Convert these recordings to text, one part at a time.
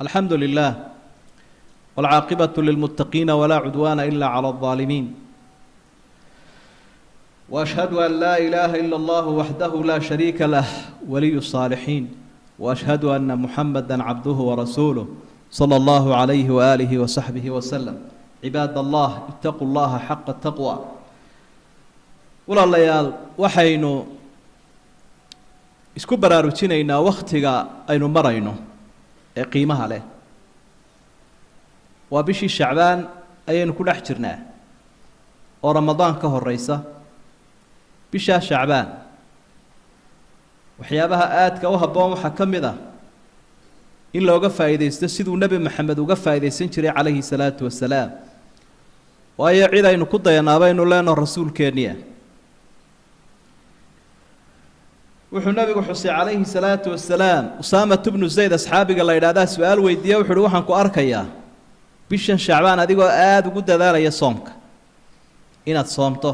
الحمد لله والعاقبة للمتقين ولا عدوان إلا على الظالمين وأشهد أن لا إله إلا الله وحده لا شريك له ولي الصالحين وأشهد أن محمدا عبده ورسوله صلى الله عليه وآله وصحبه وسلم عباد الله اتقوا الله حق التقوى ولا الليال وحينو isku baraarujinaynaa wakhtiga aynu marayno ee qiimaha leh waa bishii shacbaan ayaynu ku dhex jirnaa oo ramadaan ka horeysa bisha shacbaan waxyaabaha aadka u habboon waxaa ka mid ah in looga faa'iidaysto siduu nebi maxamed uga faa'iidaysan jiray calayhi salaatu wasalaam waayo cid aynu ku dayanaaba aynu leenaho rasuulkeenniya wuxuu nabigu xusay calayhi salaatu wasalaam usaamatu bnu zayd asxaabiga la yidhaahdaa su-aal weydiiye wuxu uhi waxaan ku arkayaa bishan shacbaan adigoo aada ugu dadaalaya soomka inaad soomto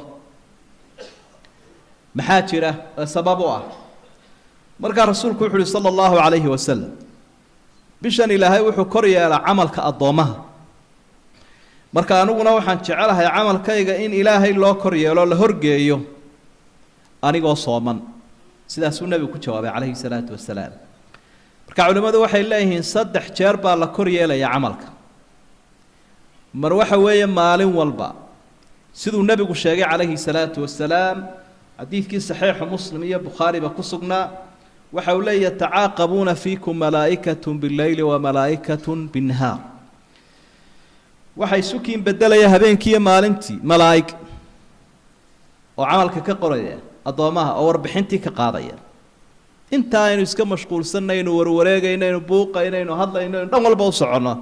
maxaa jira sabab u ah markaa rasuulku wuxu uhi sala allahu calayhi wasalam bishan ilaahay wuxuu kor yeelaa camalka addoommaha marka aniguna waxaan jecelahay camalkayga in ilaahay loo kor yeelo la horgeeyo anigoo sooman sidaasuu nebigu ku jawaabay calayhi salaatu wasalaam marka culimmadu waxay leeyihiin 3 jeer baa la kor yeelaya camalka mar waxa weeye maalin walba siduu nebigu sheegay calayhi salaatu wasalaam xadiidkii saxiixu muslim iyo bukhaariba ku sugnaa waxa uu leeyahay tacaaqabuuna fiikum malaa'ikatun billayli wa malaa'ikatun binnahaar waxay sukiin bedelaya habeenkii iyo maalintii malaa'ig oo camalka ka qoraya addoomaha oo warbixintii ka qaadaya inta aynu iska mashquulsanayno warwareegaynayno buuqaynayno hadlaynayno dhan walba u soconno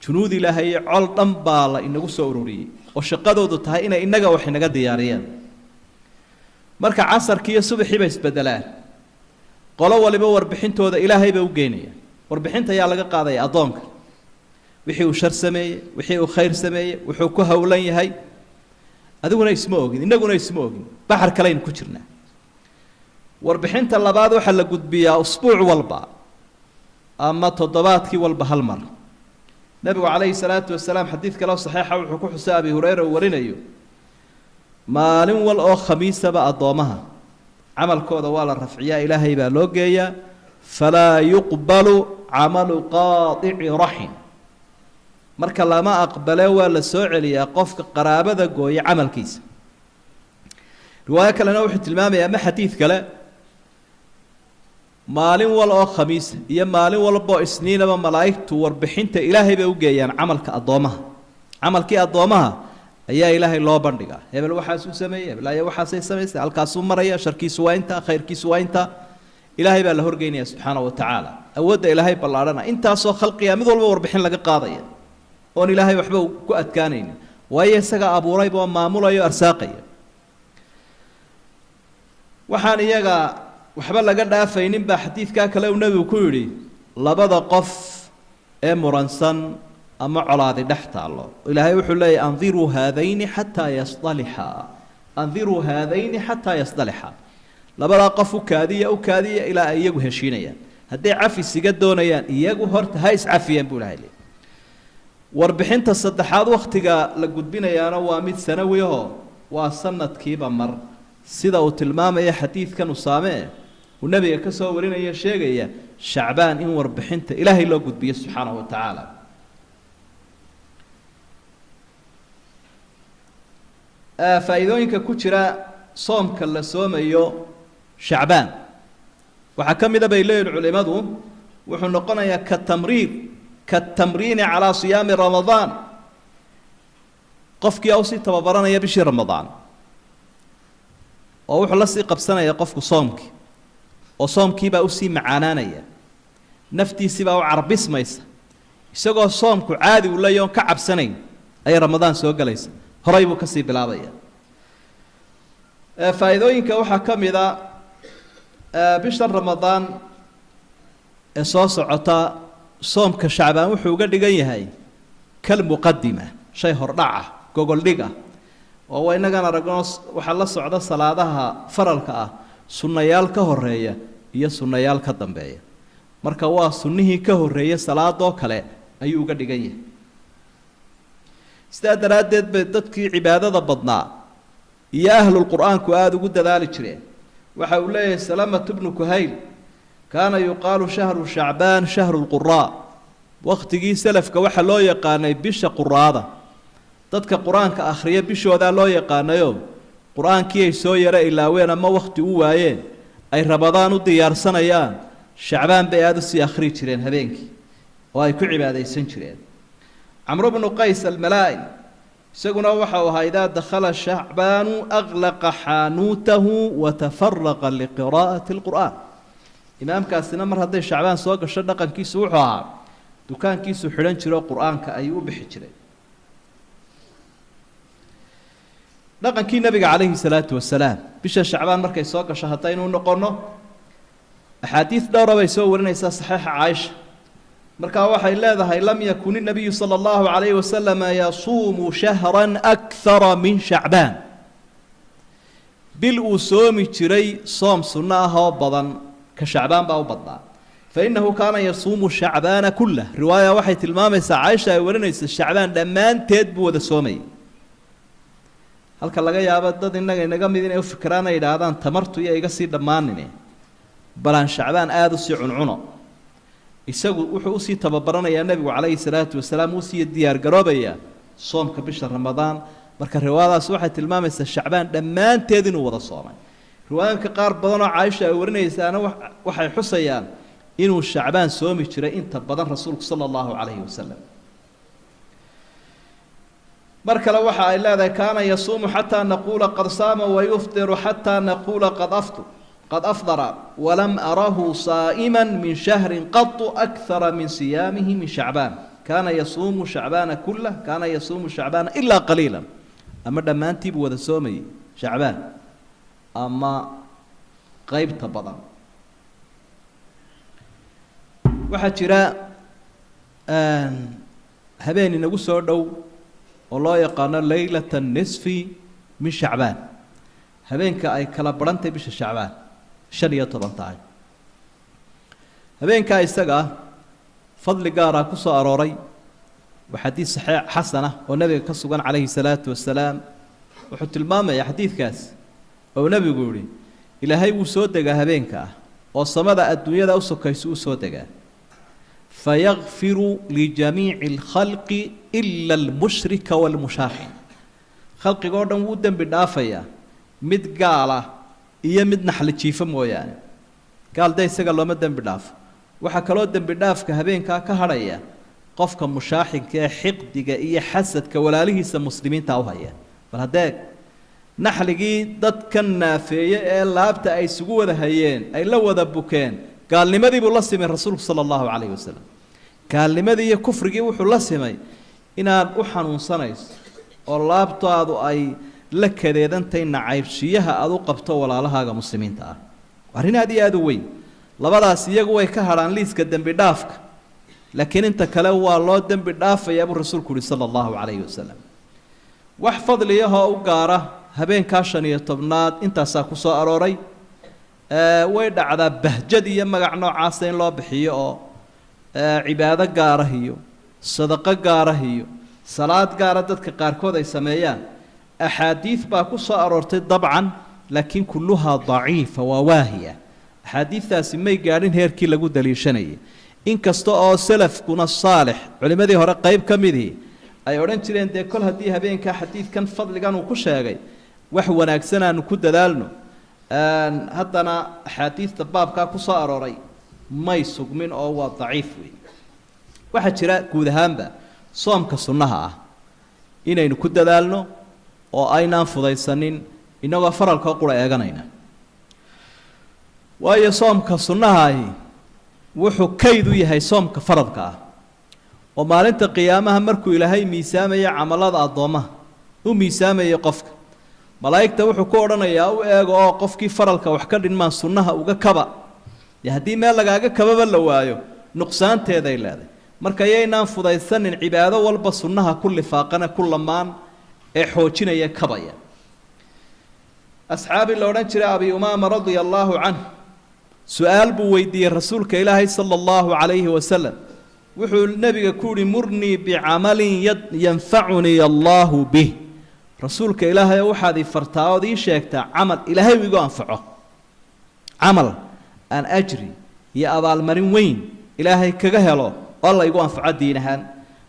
junuud ilaahay col dhan baa la inagu soo ururiyey oo shaqadoodu tahay inay innaga wax inaga diyaariyaan marka casarkii iyo subaxii bay isbedelaan qolo waliba warbixintooda ilaahay bay u geynayaan warbixinta ayaa laga qaadaya addoonka wixii uu shar sameeyey wixii uu khayr sameeyey wuxuu ku howlan yahay adiguna isma ogin innaguna isma ogin baxar kaleaynu ku jirnaa warbixinta labaad waxaa la gudbiyaa usbuuc walba ama toddobaadkii walba hal mar nebigu calayhi salaatu wasalaam xadiid kaleo saxiixa wuxuu ku xusay abi hureyra uu warinayo maalin wal oo khamiisaba addoomaha camalkooda waa la rafciyaa ilaahay baa loo geeyaa falaa yuqbalu camalu qaadici raxim marka lama aqbale waa la soo celiyaa qofka qaraabada gooya camalkiisa riwaayo kalena wuxuu tilmaamayaa ama xadiid kale maalin wal oo khamiis iyo maalin walba oo isniinaba malaa'igtu warbixinta ilaahay bay u geeyaan camalka addoomaha camalkii addoomaha ayaa ilaahay loo bandhigaa hebel waxaasuu sameeyey hebel ayaa waxaasay samaysay halkaasuu maraya sharkiisu waa intaa khayrkiisu waa intaa ilaahay baa la horgeynaya subxaana wa tacaala awoodda ilaahay ballaadhana intaasoo khalqiga mid walba warbixin laga qaadaya oon ilaahay waxba ku adkaanaynin waayo isaga abuurayba oo maamulayo arsaaqaya waxaan iyaga waxba laga dhaafaynin baa xadiidkaa kale uu nebigu ku yidhi labada qof ee muransan ama colaadi dhex taallo ilaahay wuxuu leeyahy andiruu haadayni xataa yasdalixaa andiruu haadayni xataa yasdalixaa labadaa qof u kaadiya ilaa ay iyagu heshiinayaan hadday cafis iga doonayaan iyagu horta ha iscafiyeen buu ilahay leeyahy warbixinta saddexaad wakhtiga la gudbinayaana waa mid sanawi ahoo waa sanadkiiba mar sida uu tilmaamaya xadiidkan usaame uu nebiga ka soo warinaya sheegaya shacbaan in warbixinta ilaahay loo gudbiyo subxaanahu wa tacaala faa'iidooyinka ku jira soomka la soomayo shacbaan waxaa ka mida bay leeyihin culimadu wuxuu noqonayaa كالتمرين على صيام رمضان قفك أوسي تببرنا يا بشي رمضان ووحو لسي قبسنا يا قفك صومك وصومك با أوسي معانانا يا نفتي سيبا وعربي سميس يسوقوا صومك عادي ولا يوم كعب سنين أي رمضان سوق ليس هريبو كسي بلاضية فايدوينك وحا كم إذا بشهر رمضان إصاص عطاء soomka shacbaan wuxuu uga dhigan yahay kal muqaddima shay hordhaca gogol dhiga oo inagana aragno waxa la socda salaadaha faralka ah sunnayaal ka horeeya iyo sunnayaal ka dambeeya marka waa sunnihii ka horreeyay salaadoo kale ayuu uga dhigan yahay sidaa daraaddeed bay dadkii cibaadada badnaa iyo ahlulqur'aanku aada ugu dadaali jireen waxa uu leeyahay salaamatu bnu kuhayl kaana yuqaalu shahru shacbaan shahru lquraa waqtigii salafka waxaa loo yaqaanay bisha quraada dadka qur-aanka akhriya bishoodaa loo yaqaanayo qur-aankii ay soo yaro ilaaween ama wakhti u waayeen ay rabadaan u diyaarsanayaan shacbaan bay aada usii akhrii jireen habeenkii oo ay ku cibaadaysan jireen camru bnu qays almalaa'i isaguna waxa uu ahaa idaa dakhala shacbaanu aglaqa xaanuutahu watafaraqa liqiraa'ati alqur'aan imaamkaasina mar hadday shacbaan soo gasho dhaqankiisu wuxuu ahaa dukaankiisu xidhan jiro qur-aanka ayuu u bixi jiray dhaqankii nabiga calayhi salaatu wasalaam bisha shacbaan markay soo gasho haddaynu noqonno axaadiid dhowra bay soo warinaysaa saxiixa caaisha markaa waxay leedahay lam yakun inabiyu sala allahu calayhi wasalam yasuumu shahran akthara min shacbaan bil uu soomi jiray soom sunno ah oo badan ka shacbaan baa u badnaa fainahu kaana yasuumu shacbaana kullah riwaaya waxay tilmaamaysaa caaisha ay warinaysa shacbaan dhammaanteed buu wada soomayay halka laga yaabo dad innaga inaga mid inay u fikiraan ay yidhaahdaan tamartu iyo iga sii dhammaanine balaan shacbaan aada u sii cuncuno isagu wuxuu usii tababaranayaa nebigu calayhi salaatu wasalaam uu sii diyaargaroobayaa soomka bisha ramadaan marka riwaayadaas waxay tilmaamaysaa shacbaan dhammaanteed inuu wada soomay riwaayooyinka qaar badan oo caaisha ay warinaysaana waxay xusayaan inuu shacbaan soomi jiray inta badan rasuulku sala allahu calayhi wasalam mar kale waxa ay leedahay kaana yasuumu xataa naquula qad saama wayufdiru xataa naquula qad afdara walam arahu saa'iman min shahrin qatu akthara min siyaamihi min shacbaan kaana yasuumu shacbaana kullah kaana yasuumu shacbaana ilaa qaliila ama dhammaantiibuu wada soomayay shacbaan ama qaybta badan waxaa jira habeen inagu soo dhow oo loo yaqaano laylata nisfi min shacbaan habeenka ay kala badhantahay bisha shacbaan 15 tahay habeenkaa isaga ah fadli gaara ku soo arooray waa xadiis saxiix xasan ah oo nabiga ka sugan calayhi salaatu wasalaam wuxuu tilmaamayaa xadiidkaas oo nabigu yidhi ilaahay wuu soo degaa habeenka ah oo samada adduunyada u sokayso u soo degaa fayakfiru lijamiici alkhalqi ila almushrika waalmushaaxin khalqigoo dhan wuu dembi dhaafayaa mid gaala iyo mid naxli jiifa mooyaane gaal de isaga looma dembi dhaafo waxaa kaloo dembi dhaafka habeenkaa ka hadhaya qofka mushaaxinka ee xiqdiga iyo xasadka walaalihiisa muslimiinta u haya bal haddee naxligii dadka naafeeye ee laabta ay isugu wada hayeen ay la wada bukeen gaalnimadii buu la simay rasuulku sala allahu calayhi wasalam gaalnimadii iyo kufrigii wuxuu la simay inaad u xanuunsanayso oo laabtaadu ay la kadeedantay nacaybshiyaha aad u qabto walaalahaaga muslimiinta ah arrin aad iyo aad u weyn labadaas iyagu way ka hadhaan liiska dembi dhaafka laakiin inta kale waa loo dembi dhaafayaa buu rasuulku yihi sala allahu calayhi wasalam wax fadliyahoo u gaara habeenkaa 15aad intaasaa ku soo arooray way dhacdaa bahjad iyo magac noocaasa in loo bixiyo oo cibaado gaarah iyo sadaqo gaarah iyo salaad gaara dadka qaarkood ay sameeyaan axaadiid baa ku soo aroortay dabcan laakiin kulluhaa daciifa waa waahiya axaadiidtaasi may gaadhin heerkii lagu daliishanayay inkasta oo salafkuna saalix culimmadii hore qayb ka midii ay odhan jireen dee kol haddii habeenkaa xadiidkan fadligan uu ku sheegay wax wanaagsan aanu ku dadaalno haddana axaadiidta baabkaa ku soo arooray may sugmin oo waa daciif wey waxaa jira guud ahaanba soomka sunnaha ah inaynu ku dadaalno oo aynaan fudaysanin inagoo faralkoo qura eeganayna waayo soomka sunnahaahi wuxuu kayd u yahay soomka faradka ah oo maalinta qiyaamaha markuu ilaahay miisaamaya camalada addoommaha u miisaamayay qofka malaa'igta wuxuu ku odhanayaa u eego oo qofkii faralka wax ka dhinmaan sunnaha uga kaba dee haddii meel lagaaga kababa la waayo nuqsaanteeday leedahay marka yaynaan fudaysanin cibaado walba sunnaha ku lifaaqana ku lamaan ee xoojinaya kabaya asxaabi la odhan jiray abi umaama radia allaahu canh سؤال بويدي رسولك إلهي صلى الله عليه وسلم وحو النبي كوري مرني بعمل ينفعني الله به رسولك إلهي وحدي فرتاو دي شيكتا عمل إلهي ويقو أنفعه عمل أن أجري يا أبا المرين وين إلهي كجهله الله يقو أنفع دينها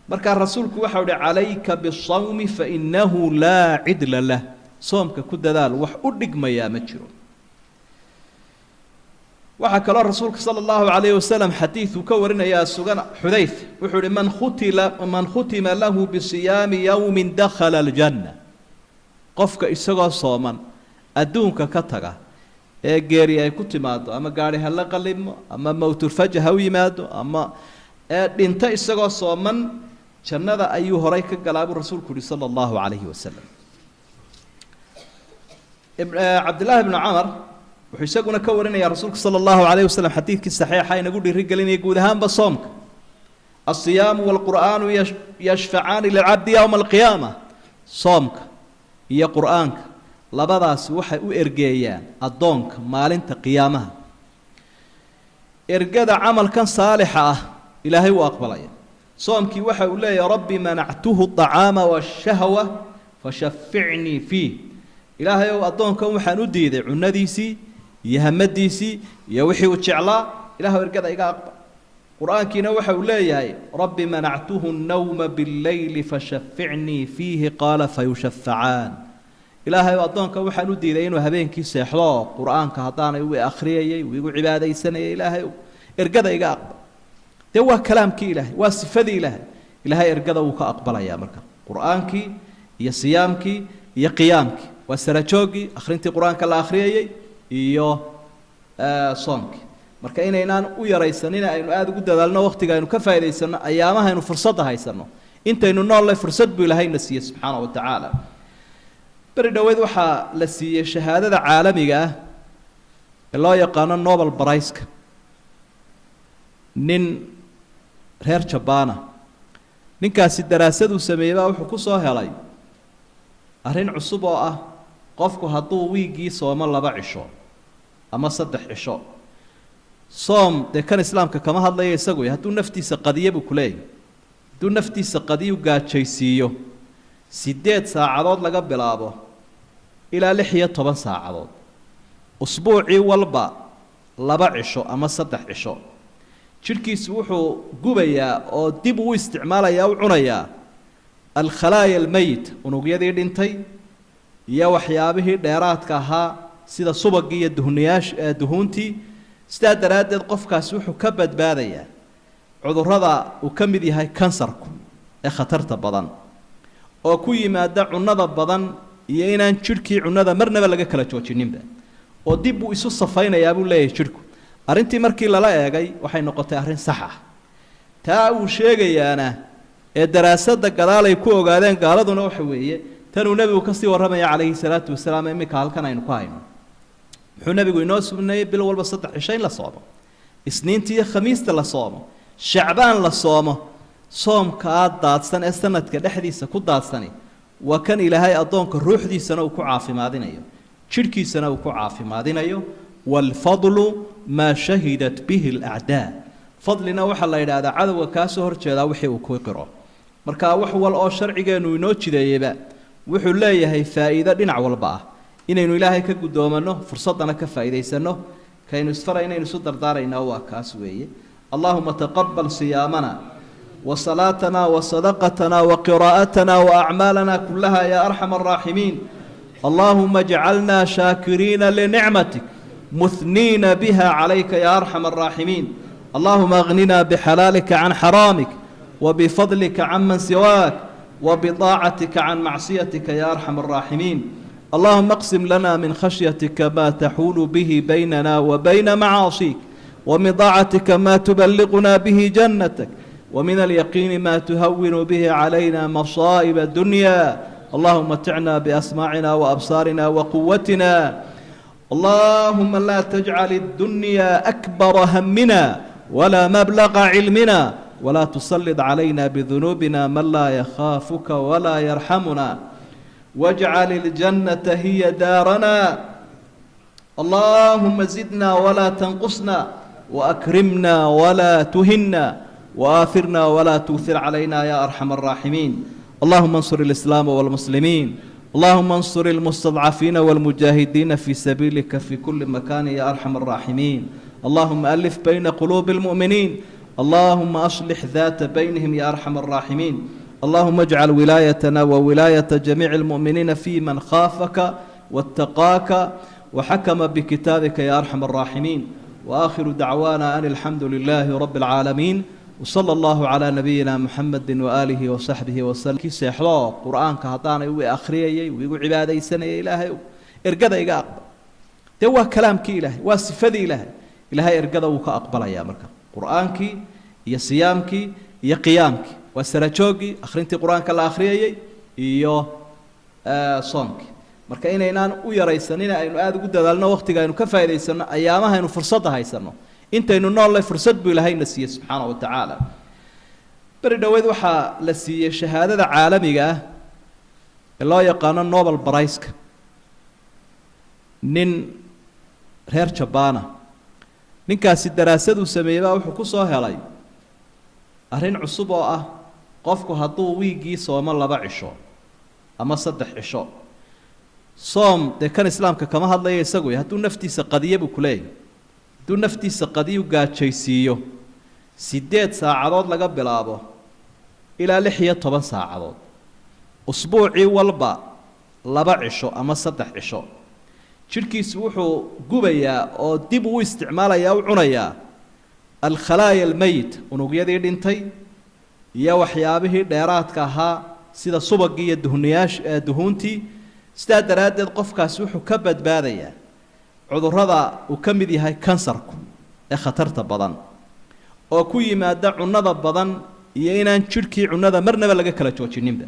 مركا رسولك وحول عليك بالصوم فإنه لا عدل له صومك كد ذال وحقدك ما يا مجرو وحكى الله رسولك صلى الله عليه وسلم حديث كورنا يا سجن حذيف وحول من ختم له بصيام يوم دخل الجنة قفك إسقى صوما أدونك كتغا geeri ay ku timaado ama gaari hal qalimo ama mawtul fajah hawi maado ama dhinta isagoo sooman jannada ayuu horay ka galaabu rasuulku sallallahu alayhi wasallam Abdullah ibn Umar wuxuu isaguna ka warinaya rasuulku sallallahu alayhi wasallam xadiidkii saxiixa inagu dhiirigelinaya guud ahaanba soomka as-siyam wal qur'an yashfa'an lil 'abdi yawm al-qiyamah soomka iyo qur'aanka labadaas waxay u ergeeyaan adoonka maalinta qiyaamaha ergada amalkan saalixa ah ilaahay uu aqbalaya soomkii waxa uu leeyahay rabbi mana'tuhu at'ama wash-shahwa fashaffi'ni fi ilaahay uu adoonka waxaan u diiday cunadiisii iyo hamadiisii iyo wixii uu jeclaa ilaahay ergada iga aqbal quraankiina waxa uu leeyahay rabbi mana'tuhu an-nawma bil-layli fashaffi'ni fihi qala fayushaffa'an ilaahay adoonka waxaan u diiday inuu habeenkii seexdo quraanka hadaanay uu akhriyay uu igu cibaadaysanay ilaahay ergada iga aqbal de waa kalaamkii ilaahay waa sifadii ilaahay ilaahay ergada uu ka aqbalaya marka quraankii iyo siyaamkii iyo qiyaamkii waa sarajoogi akhrintii quraanka la akhriyay iyo soomkii marka inaynaan u yaraysanin aynu aad ugu dadaalno waqtiga aynu ka faa'iideysano ayaamaha aynu fursad haysano intaynu noolay fursad buu ilaahay na siiyay subhanahu wa ta'ala bari dhaweed waxa la siiyay shahaadada caalamiga ah ee loo yaqaan Nobel Prize nin reer Japan ninkaasi daraasad uu sameeyay wuxuu ku soo helay arrin cusub oo ah qofku hadduu wiigii soomo 2 cisho ama 3 cisho soom de kan islaamka kama hadlayo isagu hadduu naftiisa qadiyo buu kuleeyay hadduu naftiisa qadiyo gaajaysiiyo 8 saacadood laga bilaabo ilaa 16 saacadood usbuucii walba 2 cisho ama 3 cisho jirkiisu wuxuu gubayaa oo dib u isticmaalayaa u cunayaa al-khalaaya al-mayt unugyadii dhintay iyo waxyaabihii dheeraadka ahaa sida subagii iyo duhuntii sidaa daraaddeed qofkaasi wuxuu ka badbaadayaa cudurrada uu ka mid yahay kansarku ee khatarta badan oo ku yimaada cunada badan iyo inaan jirkii cunada marnaba laga kala joojinba oo dib uu isu safaynayaa buu leeyahay jirku arintii markii lala eegay waxay noqotay arrin sax ah taa uu sheegayaana ee daraasada gadaalay ku ogaadeen gaaladuna waxa weeye tan uu nabigu ka sii waramaya calayhi salaatu wasalaam imika halkan aynu ku hayno wuxuu nabigu inoo sugnay bil walba 3 cisho in la soomo isniintii iyo khamiista la soomo shacbaan la soomo soomka daadsan ee sanadka dhexdiisa ku daadsani waa kan ilaahay adoonka ruuxdiisana uu ku caafimaadinayo jirkiisana uu ku caafimaadinayo wal fadlu ma shahidat bihi al a'da fadlina waxa la yiraahdaa cadawga ka soo horjeeda wixii uu ku qiro marka wax wal oo sharcigeenu inoo jideeyba wuxuu leeyahay faa'iido dhinac walba ah inaynu ilaahay ka gudoomano fursadana ka faa'iideysano kaynu isfara inaynu soo dardaarayna waa kaas weeye allahumma taqabbal siyamana وصلاتنا وصدقتنا وقراءتنا وأعمالنا كلها يا أرحم الراحمين اللهم اجعلنا شاكرين لنعمتك مثنين بها عليك يا أرحم الراحمين اللهم اغننا بحلالك عن حرامك وبفضلك عمن سواك وبطاعتك عن معصيتك يا أرحم الراحمين اللهم اقسم لنا من خشيتك ما تحول به بيننا وبين معاصيك ومن طاعتك ما تبلغنا به جنتك ومن اليقين ما تهون به علينا مصائب الدنيا اللهم متعنا بأسماعنا وأبصارنا وقوتنا اللهم لا تجعل الدنيا أكبر همنا ولا مبلغ علمنا ولا تسلط علينا بذنوبنا من لا يخافك ولا يرحمنا واجعل الجنة هي دارنا اللهم زدنا ولا تنقصنا وأكرمنا ولا تهنا وآثرنا ولا تؤثر علينا يا أرحم الراحمين. اللهم انصر الإسلام والمسلمين. اللهم انصر المستضعفين والمجاهدين في سبيلك في كل مكان يا أرحم الراحمين. اللهم ألف بين قلوب المؤمنين. اللهم أصلح ذات بينهم يا أرحم الراحمين. اللهم اجعل ولايتنا وولاية جميع المؤمنين في من خافك واتقاك وحكم بكتابك يا أرحم الراحمين. وآخر دعوانا أن الحمد لله رب العالمين وصلى الله على نبينا محمد وآله وصحبه وسلم. كي سيحلو قرآن كهطان يوي أخريي ويقول عبادي سنة إلهي إرقذا يقابل توا كلام كي إلهي وصفة إلهي إلهي إرقذا وكأقبل يا مركب قرآن كي يا صيام كي يا قيام كي وسرجوجي أخرنتي قرآن كلا أخريي يو صومك marka inaynaan u yaraysanina aynu aad ugu dadaalno waqtiga aynu ka faa'iideysano ayaamaha aynu fursad haysano intaynu noolay fursad buu Ilaahayna siiyay subhanahu wa ta'ala. bari dhaweed waxa la siiyay shahaadada caalamiga ah ee loo yaqaan Nobel Prize nin reer Jabaana ninkaasi daraasadu sameeyay wuxuu ku soo helay arrin cusub oo ah qofku hadduu wiigii soomo 2 cisho ama 3 cisho صوم ده كان إسلام كما هذا يسوي هدو نفتي سقدية بكلي هدو نفتي سقدية وقاد شيء سيو سديت ساعات لقى بلابه إلى لحية 8 ساعات أسبوعي والبا 2 عشو أما 3 عشو شركي سوحو قبيا أو ديبو استعمالا يا وعنايا الخلايا الميت ونوقيا دي دينتي يا وحيابه ديرات كها سيدا صبقية دهنياش دهونتي sidaa daraaddeed qofkaasi wuxuu ka badbaadayaa cudurrada uu ka mid yahay kansarku ee khatarta badan oo ku yimaada cunnada badan iyo inaan jidhkii cunnada marnaba laga kala joojininba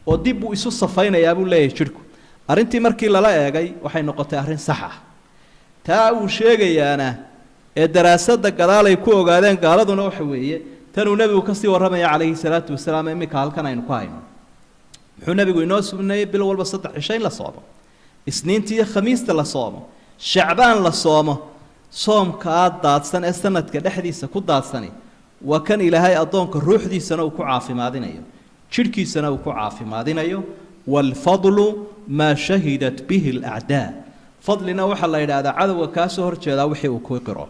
oo dib uu isu safaynayaa buu leeyahay jidhku arrintii markii lala eegay waxay noqotay arrin sax ah taa uu sheegayaana ee daraasadda gadaal ay ku ogaadeen gaaladuna waxa weeye tanuu nebigu ka sii warramaya calayhi salaatu wasalaam iminka halkan aynu ku hayno wuxuu nabigu inoo sugnayay bil walba 3 cisho in la soomo isniintii iyo khamiista la soomo shacbaan la soomo soomka daadsan ee sanadka dhexdiisa ku daadsani waa kan ilaahay adoonka ruuxdiisana uu ku caafimaadinayo jidhkiisana uu ku caafimaadinayo wal fadlu ma shahidat bihi al a'daa fadlina waxa la yiraahdaa cadawga ka soo horjeeda wixii uu ku qiro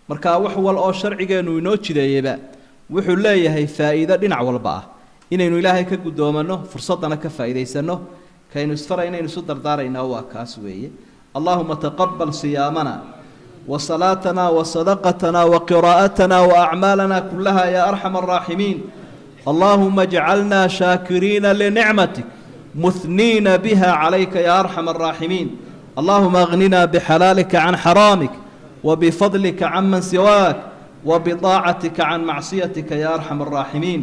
marka wax wal oo sharcigeenu inoo jideeyaba wuxuu leeyahay faa'iido dhinac walba ah inaynu ilaahay ka gudoomano fursadana ka faa'iideysano kaynu isfarayna inuu dardaarayna waa kaas weeye allahumma taqabbal siyamana wa salatana wa sadaqatana wa qira'atana wa a'malana kullaha ya arhamar rahimin allahumma ij'alna shakirina li ni'matik muthnina biha 'alayka ya arhamar rahimin allahumma aghnina bihalalika 'an haramik wa bifadlika 'amman siwak wa bita'atika 'an ma'siyatika ya arhamar rahimin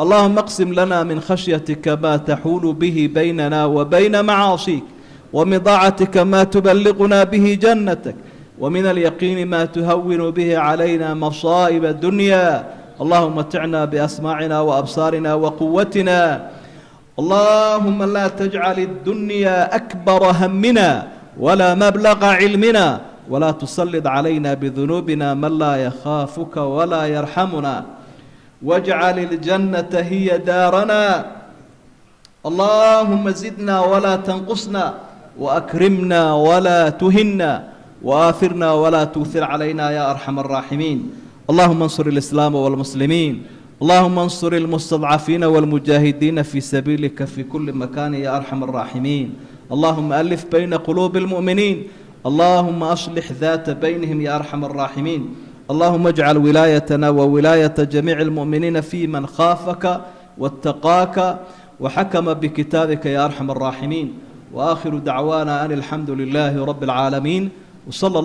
اللهم اقسم لنا من خشيتك ما تحول به بيننا وبين معاصيك ومن طاعتك ما تبلغنا به جنتك ومن اليقين ما تهون به علينا مصائب الدنيا اللهم متعنا بأسماعنا وأبصارنا وقوتنا اللهم لا تجعل الدنيا أكبر همنا ولا مبلغ علمنا ولا تسلط علينا بذنوبنا من لا يخافك ولا يرحمنا واجعل الجنة هي دارنا اللهم زدنا ولا تنقصنا وأكرمنا ولا تهنا وآثرنا ولا تؤثر علينا يا أرحم الراحمين اللهم انصر الإسلام والمسلمين اللهم انصر المستضعفين والمجاهدين في سبيلك في كل مكان يا أرحم الراحمين اللهم ألف بين قلوب المؤمنين اللهم أصلح ذات بينهم يا أرحم الراحمين اللهم اجعل ولايتنا وولاية جميع المؤمنين في من خافك واتقاك وحكم بكتابك يا أرحم الراحمين وآخر دعوانا أن الحمد لله رب العالمين وصلى